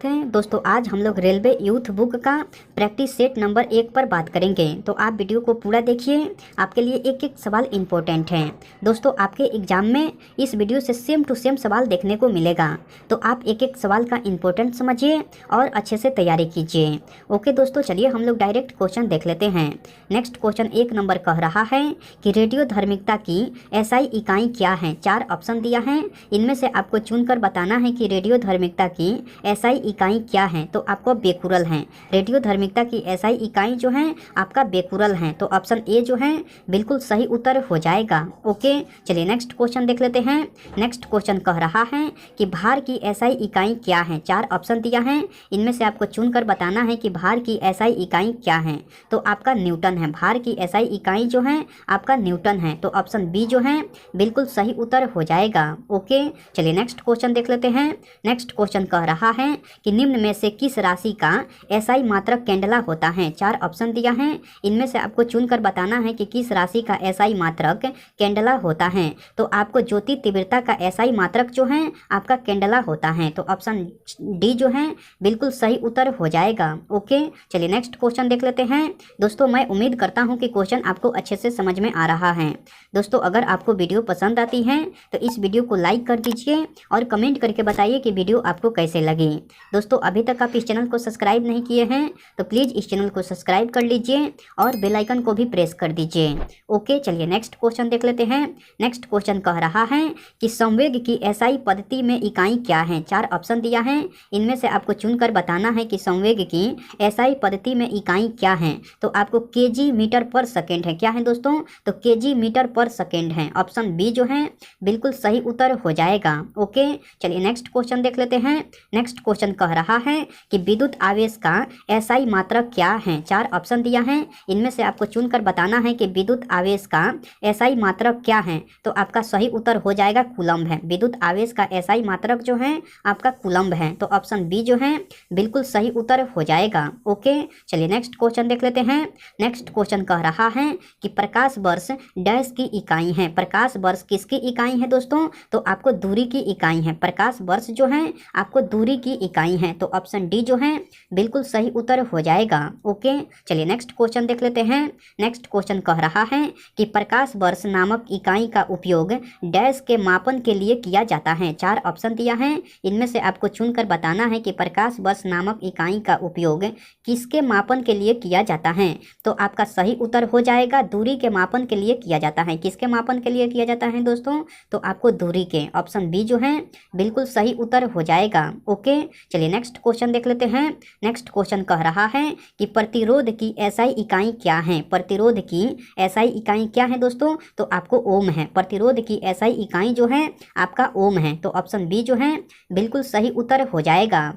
हैं दोस्तों, आज हम लोग रेलवे यूथ बुक का प्रैक्टिस सेट नंबर 1 पर बात करेंगे। तो आप वीडियो को पूरा देखिए, आपके लिए एक एक सवाल इम्पोर्टेंट है। दोस्तों, आपके एग्जाम में इस वीडियो से सेम टू सेम सवाल देखने को मिलेगा, तो आप एक एक सवाल का इम्पोर्टेंट समझिए और अच्छे से तैयारी कीजिए। ओके दोस्तों, चलिए हम लोग डायरेक्ट क्वेश्चन देख लेते हैं। नेक्स्ट क्वेश्चन 1 नंबर कह रहा है कि रेडियो धार्मिकता की एसआई इकाई क्या है। 4 ऑप्शन दिया है, इनमें से आपको चुनकर बताना है कि रेडियो धार्मिकता की एसआई इकाई क्या है। तो आपको बेकुरल है। रेडियो धार्मिकता की एसआई इकाई जो है आपका बेकुरल है। तो ऑप्शन ए जो है बिल्कुल सही उत्तर हो जाएगा। ओके, चलिए नेक्स्ट क्वेश्चन देख लेते हैं। नेक्स्ट क्वेश्चन कह रहा है कि भार की एसआई इकाई क्या है। 4 ऑप्शन दिया है, इनमें से आपको चुनकर बताना है कि भार की एसआई इकाई क्या है। तो आपका न्यूटन है। भार की एसआई इकाई जो है आपका न्यूटन है। तो ऑप्शन बी जो है बिल्कुल सही उत्तर हो जाएगा। ओके, चलिए नेक्स्ट क्वेश्चन देख लेते हैं। नेक्स्ट क्वेश्चन कह रहा है कि निम्न में से किस राशि का एसआई मात्रक कैंडला होता है। 4 ऑप्शन दिया है, इनमें से आपको चुनकर बताना है कि किस राशि का एसआई मात्रक कैंडला होता है। तो आपको ज्योति तीव्रता का एसआई मात्रक जो है आपका कैंडला होता है। तो ऑप्शन डी जो है बिल्कुल सही उत्तर हो जाएगा। ओके, चलिए नेक्स्ट क्वेश्चन देख लेते हैं। दोस्तों, मैं उम्मीद करता हूं कि क्वेश्चन आपको अच्छे से समझ में आ रहा है। दोस्तों, अगर आपको वीडियो पसंद आती है तो इस वीडियो को लाइक कर दीजिए और कमेंट करके बताइए कि वीडियो आपको कैसे लगी। दोस्तों, अभी तक आप इस चैनल को सब्सक्राइब नहीं किए हैं तो प्लीज़ इस चैनल को सब्सक्राइब कर लीजिए और बेल आइकन को भी प्रेस कर दीजिए। ओके, चलिए नेक्स्ट क्वेश्चन देख लेते हैं। नेक्स्ट क्वेश्चन कह रहा है कि संवेग की एसआई पद्धति में इकाई क्या है। 4 ऑप्शन दिया है, इनमें से आपको चुनकर बताना है कि संवेग की एसआई पद्धति में इकाई क्या है। तो आपको केजी मीटर पर सेकेंड है। क्या है दोस्तों? तो केजी मीटर पर सेकेंड है। ऑप्शन बी जो है बिल्कुल सही उत्तर हो जाएगा। ओके, चलिए नेक्स्ट क्वेश्चन देख लेते हैं। नेक्स्ट क्वेश्चन कह रहा है कि विद्युत आवेश का एसआई मात्रक क्या है। 4 ऑप्शन दिया है, इनमें से आपको चुनकर बताना है कि विद्युत आवेश का एसआई मात्रक क्या है। तो आपका सही उत्तर हो जाएगा कूलम्ब है। विद्युत आवेश का एसआई मात्रक जो है आपका कूलम्ब है। तो ऑप्शन बी जो है बिल्कुल सही उत्तर हो जाएगा। ओके, चलिए नेक्स्ट क्वेश्चन देख लेते हैं। नेक्स्ट क्वेश्चन कह रहा है कि प्रकाश वर्ष डैश की इकाई है। प्रकाश वर्ष किसकी इकाई है दोस्तों? तो आपको दूरी की इकाई है। प्रकाश वर्ष जो है आपको दूरी की इकाई है। तो ऑप्शन डी जो है बिल्कुल सही उत्तर हो जाएगा। ओके, चलिए नेक्स्ट क्वेश्चन देख लेते हैं। नेक्स्ट क्वेश्चन कह रहा है कि प्रकाश वर्ष नामक इकाई का उपयोग डैश के मापन के लिए किया जाता है। 4 ऑप्शन दिया है, इनमें से आपको चुनकर बताना है कि प्रकाश वर्ष नामक इकाई का उपयोग किसके मापन के लिए किया जाता है। तो आपका सही उत्तर हो जाएगा दूरी के मापन के लिए किया जाता है। किसके मापन के लिए किया जाता है दोस्तों? तो आपको दूरी के। ऑप्शन बी जो है बिल्कुल सही उत्तर हो जाएगा। ओके, चलिए नेक्स्ट क्वेश्चन देख लेते हैं। नेक्स्ट क्वेश्चन कह रहा है कि प्रतिरोध की एसआई इकाई क्या है। प्रतिरोध की एसआई इकाई क्या है दोस्तों? तो आपको ओम है। प्रतिरोध की एसआई इकाई जो है आपका ओम है। तो ऑप्शन बी जो है बिल्कुल सही उत्तर हो जाएगा।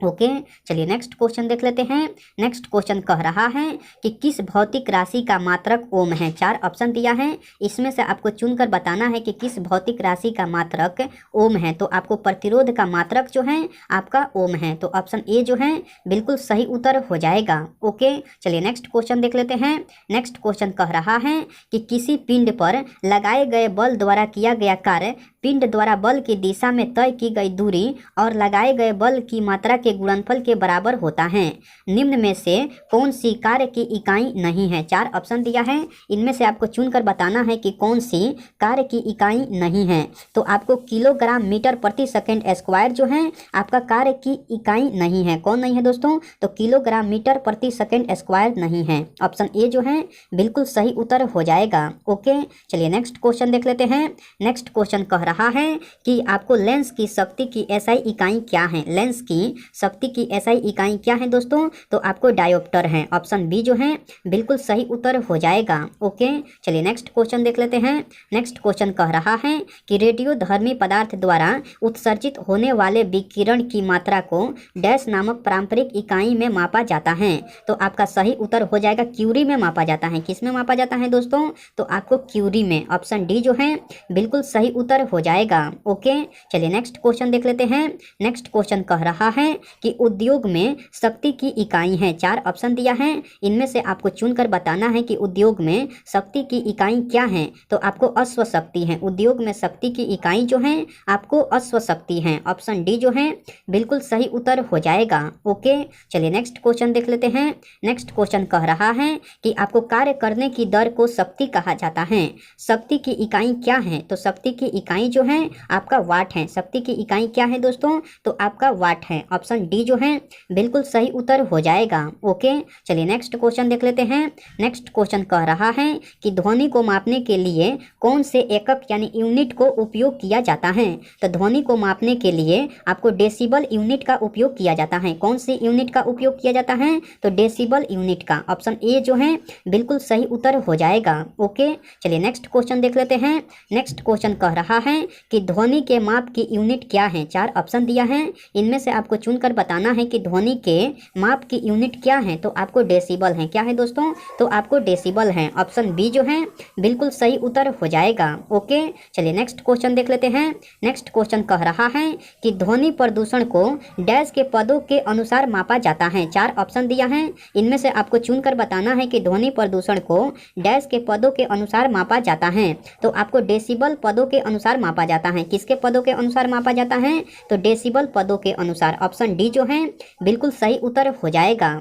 ओके, चलिए नेक्स्ट क्वेश्चन देख लेते हैं। नेक्स्ट क्वेश्चन कह रहा है कि किस भौतिक राशि का मात्रक ओम है। 4 ऑप्शन दिया है, इसमें से आपको चुनकर बताना है कि किस भौतिक राशि का मात्रक ओम है। तो आपको प्रतिरोध का मात्रक जो है आपका ओम है। तो ऑप्शन ए जो है बिल्कुल सही उत्तर हो जाएगा। ओके, चलिए नेक्स्ट क्वेश्चन देख लेते हैं। नेक्स्ट क्वेश्चन कह रहा है कि किसी पिंड पर लगाए गए बल द्वारा किया गया कार्य पिंड द्वारा बल की दिशा में तय की गई दूरी और लगाए गए बल की मात्रा के गुणनफल के बराबर होता है। निम्न में से कौन सी कार्य की इकाई नहीं है। 4 ऑप्शन दिया है, इनमें से आपको चुनकर बताना है कि कौन सी कार्य की इकाई नहीं है। तो आपको किलोग्राम मीटर प्रति सेकेंड स्क्वायर जो है आपका कार्य की इकाई नहीं है। कौन नहीं है दोस्तों? तो किलोग्राम मीटर प्रति सेकेंड स्क्वायर नहीं है। ऑप्शन ए जो है बिल्कुल सही उत्तर हो जाएगा। ओके, चलिए नेक्स्ट क्वेश्चन देख लेते हैं। नेक्स्ट क्वेश्चन कह रहा है कि आपको लेंस की शक्ति की एसआई इकाई क्या है। लेंस की शक्ति की एसआई इकाई क्या है दोस्तों? तो आपको डायोप्टर है। ऑप्शन बी जो है बिल्कुल सही उत्तर हो जाएगा। ओके, चलिए नेक्स्ट क्वेश्चन देख लेते हैं। नेक्स्ट क्वेश्चन कह रहा है कि रेडियोधर्मी पदार्थ द्वारा उत्सर्जित होने वाले विकिरण की मात्रा को डैश नामक पारंपरिक इकाई में मापा जाता है। तो आपका सही उत्तर हो जाएगा क्यूरी में मापा जाता है। किस में मापा जाता है दोस्तों? तो आपको क्यूरी में। ऑप्शन डी जो है बिल्कुल सही उत्तर हो जाएगा। ओके, चलिए नेक्स्ट क्वेश्चन देख लेते हैं। नेक्स्ट क्वेश्चन कह रहा है कि उद्योग में शक्ति की इकाई है। 4 ऑप्शन दिया है, इनमें से आपको चुनकर बताना है कि उद्योग में शक्ति की इकाई क्या है। तो आपको अश्व शक्ति है। उद्योग में शक्ति की इकाई जो है आपको अश्व शक्ति है। ऑप्शन डी जो है बिल्कुल सही उत्तर हो जाएगा। ओके, चलिए नेक्स्ट क्वेश्चन देख लेते हैं। नेक्स्ट क्वेश्चन कह रहा है कि आपको कार्य करने की दर को शक्ति कहा जाता है। शक्ति की इकाई क्या है? तो शक्ति की इकाई जो है आपका वाट है। शक्ति की इकाई क्या है दोस्तों? तो आपका वाट है। ऑप्शन डी जो है बिल्कुल सही उत्तर हो जाएगा। ओके, चलिए नेक्स्ट क्वेश्चन देख लेते हैं। नेक्स्ट क्वेश्चन कह रहा है कि ध्वनि को मापने के लिए कौन से एकक यानी यूनिट को उपयोग किया जाता है। तो ध्वनि को मापने के लिए आपको डेसिबल यूनिट का उपयोग किया जाता है। कौन सी यूनिट का उपयोग किया जाता है? तो डेसिबल यूनिट का। ऑप्शन ए जो है बिल्कुल सही उत्तर हो जाएगा। ओके, चलिए नेक्स्ट क्वेश्चन देख लेते हैं। नेक्स्ट क्वेश्चन कह रहा है कि ध्वनि के माप की यूनिट क्या है। 4 ऑप्शन दिया है, इनमें से आपको चुनकर बताना है कि ध्वनि के माप की यूनिट क्या है। तो आपको डेसिबल है। क्या है दोस्तों? तो आपको डेसिबल है। ऑप्शन बी जो है बिल्कुल सही उत्तर हो जाएगा। ओके, चलिए नेक्स्ट क्वेश्चन देख लेते हैं। नेक्स्ट क्वेश्चन कह रहा है कि ध्वनि प्रदूषण को डैश के पदों के अनुसार मापा जाता है। 4 ऑप्शन दिया है, इनमें से आपको चुनकर बताना है कि ध्वनि प्रदूषण को डैश के पदों के अनुसार मापा जाता है। तो आपको डेसिबल पदों के अनुसार मापा जाता है। किसके पदों के अनुसार मापा जाता है? तो डेसिबल पदों के अनुसार। ऑप्शन डी जो है बिल्कुल सही उत्तर हो जाएगा।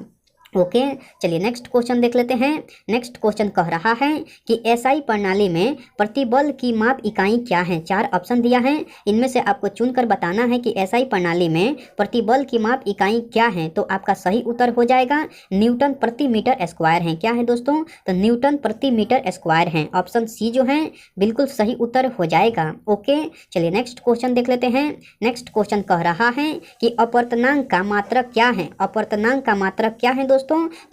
ओके, चलिए नेक्स्ट क्वेश्चन देख लेते हैं। नेक्स्ट क्वेश्चन कह रहा है कि एसआई प्रणाली में प्रतिबल की माप इकाई क्या है। 4 ऑप्शन दिया है, इनमें से आपको चुनकर बताना है कि एसआई प्रणाली में प्रतिबल की माप इकाई क्या है। तो आपका सही उत्तर हो जाएगा न्यूटन प्रति मीटर स्क्वायर है। क्या है दोस्तों? तो न्यूटन प्रति मीटर स्क्वायर है। ऑप्शन सी जो है बिल्कुल सही उत्तर हो जाएगा। ओके, चलिए नेक्स्ट क्वेश्चन देख लेते हैं। नेक्स्ट क्वेश्चन कह रहा है कि अपवर्तनांक का मात्रक क्या है। अपवर्तनांक का मात्रक क्या है दोस्तों?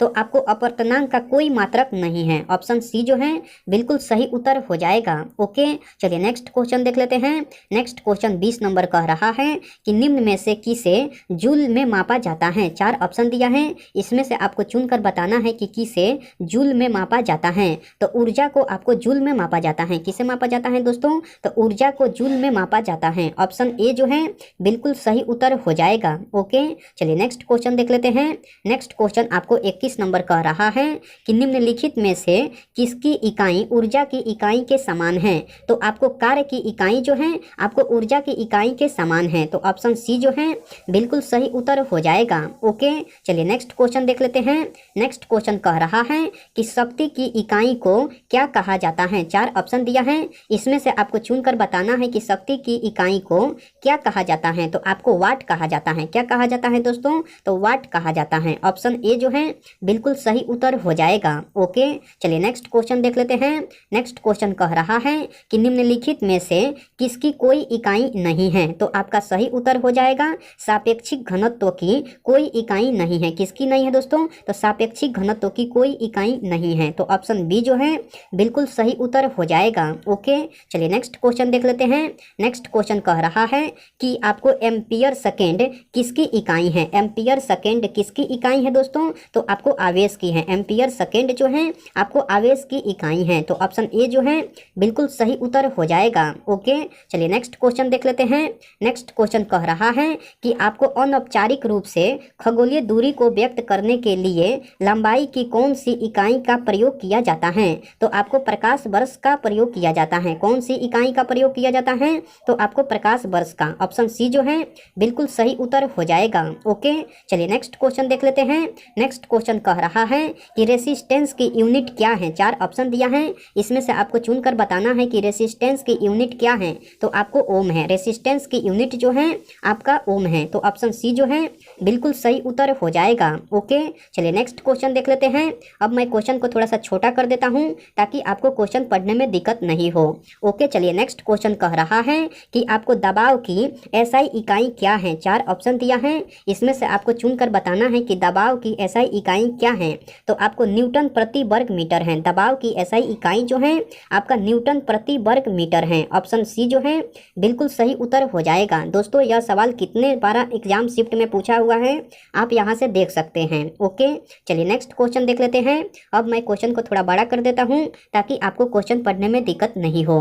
तो आपको अपवर्तनांक का कोई मात्रक नहीं है। ऑप्शन सी जो है बिल्कुल सही उत्तर हो जाएगा। ओके, चलिए नेक्स्ट क्वेश्चन देख लेते हैं। नेक्स्ट क्वेश्चन 20 नंबर कह रहा है कि निम्न में से किसे जूल में मापा जाता है। 4 ऑप्शन दिया है, इसमें से आपको चुनकर बताना है कि किसे जूल में मापा जाता है। तो ऊर्जा को आपको जूल में मापा जाता है। किसे मापा जाता है दोस्तों? तो ऊर्जा को जूल में मापा जाता है। ऑप्शन ए जो है बिल्कुल सही उत्तर हो जाएगा। ओके, चलिए नेक्स्ट क्वेश्चन देख लेते हैं। नेक्स्ट क्वेश्चन आपको 21 नंबर कह रहा है कि निम्नलिखित में से किसकी इकाई ऊर्जा की इकाई के समान है। तो आपको कार्य की इकाई जो है आपको ऊर्जा की इकाई के समान है। तो ऑप्शन सी जो है बिल्कुल सही उत्तर हो जाएगा। ओके, चलिए नेक्स्ट क्वेश्चन देख लेते हैं। नेक्स्ट क्वेश्चन कह रहा है कि शक्ति की इकाई को क्या कहा जाता है। 4 ऑप्शन दिया है, इसमें से आपको चुनकर बताना है कि शक्ति की इकाई को क्या कहा जाता है। तो आपको वाट कहा जाता है। क्या कहा जाता है दोस्तों? तो वाट कहा जाता है। ऑप्शन ए जो है बिल्कुल सही उत्तर हो जाएगा। ओके, चलिए नेक्स्ट क्वेश्चन देख लेते हैं। नेक्स्ट क्वेश्चन कह रहा है कि निम्नलिखित में से किसकी कोई इकाई नहीं है। तो आपका सही उत्तर हो जाएगा सापेक्षिक घनत्व की कोई इकाई नहीं है। किसकी नहीं है दोस्तों? तो सापेक्षिक घनत्व की कोई इकाई नहीं है। तो ऑप्शन बी जो है बिल्कुल सही उत्तर हो जाएगा। ओके, चलिए नेक्स्ट क्वेश्चन देख लेते हैं। नेक्स्ट क्वेश्चन कह रहा है कि आपको एम्पियर सेकेंड किसकी इकाई है। एम्पियर सेकेंड किसकी इकाई है दोस्तों? तो आपको आवेश की है। एम्पियर सेकेंड जो है आपको आवेश की इकाई है। तो ऑप्शन ए जो है बिल्कुल सही उत्तर हो जाएगा। ओके, चलिए नेक्स्ट क्वेश्चन देख लेते हैं। नेक्स्ट क्वेश्चन कह रहा है कि आपको अनौपचारिक रूप से खगोलीय दूरी को व्यक्त करने के लिए लंबाई की कौन सी इकाई का प्रयोग किया जाता है। तो आपको प्रकाश वर्ष का प्रयोग किया जाता है। कौन सी इकाई का प्रयोग किया जाता है? तो आपको प्रकाश वर्ष का। ऑप्शन सी जो है बिल्कुल सही उत्तर हो जाएगा। ओके, चलिए नेक्स्ट क्वेश्चन देख लेते हैं। नेक्स्ट क्वेश्चन कह रहा है कि रेसिस्टेंस की यूनिट क्या है। 4 ऑप्शन दिया है, इसमें से आपको चुनकर बताना है कि रेसिस्टेंस की यूनिट क्या है। तो आपको ओम है। रेसिस्टेंस की यूनिट जो है आपका ओम है। तो ऑप्शन सी जो है बिल्कुल सही उत्तर हो जाएगा। ओके, चलिए नेक्स्ट क्वेश्चन देख लेते हैं। अब मैं क्वेश्चन को थोड़ा सा छोटा कर देता हूं ताकि आपको क्वेश्चन पढ़ने में दिक्कत नहीं हो। ओके, चलिए नेक्स्ट क्वेश्चन कह रहा है कि आपको दबाव की एसआई इकाई क्या है। 4 ऑप्शन दिया है, इसमें से आपको चुनकर बताना है कि दबाव की एसआई इकाई क्या है। तो आपको न्यूटन प्रति वर्ग मीटर है। दबाव की एसआई इकाई जो है आपका न्यूटन प्रति वर्ग मीटर है। ऑप्शन सी जो है बिल्कुल सही उत्तर हो जाएगा। दोस्तों, यह सवाल कितने बार एग्जाम शिफ्ट में पूछा हुआ है आप यहाँ से देख सकते हैं। ओके, चलिए नेक्स्ट क्वेश्चन देख लेते हैं। अब मैं क्वेश्चन को थोड़ा बड़ा कर देता हूँ ताकि आपको क्वेश्चन पढ़ने में दिक्कत नहीं हो।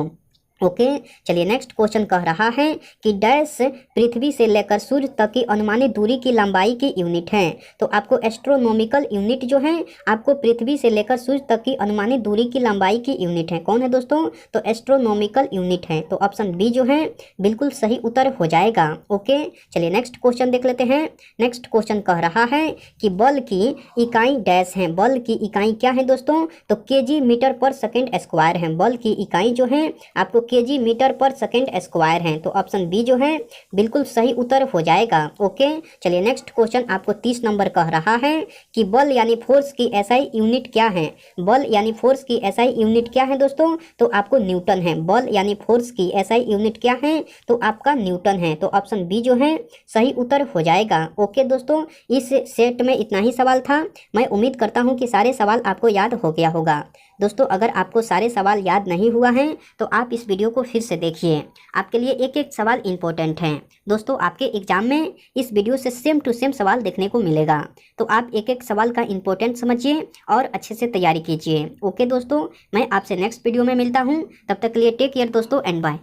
ओके चलिए नेक्स्ट क्वेश्चन कह रहा है कि डैश पृथ्वी से लेकर सूर्य तक की अनुमानित दूरी की लंबाई की यूनिट है। तो आपको एस्ट्रोनॉमिकल यूनिट जो है आपको पृथ्वी से लेकर सूर्य तक की अनुमानित दूरी की लंबाई की यूनिट है। कौन है दोस्तों? तो एस्ट्रोनॉमिकल यूनिट है। तो ऑप्शन बी जो है बिल्कुल सही उत्तर हो जाएगा। ओके चलिए नेक्स्ट क्वेश्चन देख लेते हैं। नेक्स्ट क्वेश्चन कह रहा है कि बल की इकाई डैश है। बल की इकाई क्या है दोस्तों? तो केजी मीटर पर सेकेंड स्क्वायर है। बल की इकाई जो है आपको केजी मीटर पर सेकेंड स्क्वायर है। तो ऑप्शन बी जो है बिल्कुल सही उत्तर हो जाएगा। ओके चलिए नेक्स्ट क्वेश्चन आपको 30 नंबर कह रहा है कि बल यानी फोर्स की एसआई यूनिट क्या है। बल यानी फोर्स की एसआई यूनिट क्या है दोस्तों? तो आपको न्यूटन है। बल यानी फोर्स की एसआई यूनिट क्या है? तो आपका न्यूटन है। तो ऑप्शन बी जो है सही उत्तर हो जाएगा। ओके दोस्तों इस सेट में इतना ही सवाल था। मैं उम्मीद करता हूँ कि सारे सवाल आपको याद हो गया होगा। दोस्तों अगर आपको सारे सवाल याद नहीं हुआ है तो आप इस वीडियो को फिर से देखिए, आपके लिए एक एक सवाल इंपॉर्टेंट है। दोस्तों आपके एग्जाम में इस वीडियो से सेम टू सेम सवाल देखने को मिलेगा, तो आप एक एक सवाल का इंपॉर्टेंट समझिए और अच्छे से तैयारी कीजिए। ओके दोस्तों मैं आपसे नेक्स्ट वीडियो में मिलता हूँ, तब तक के लिए टेक केयर दोस्तों एंड बाय।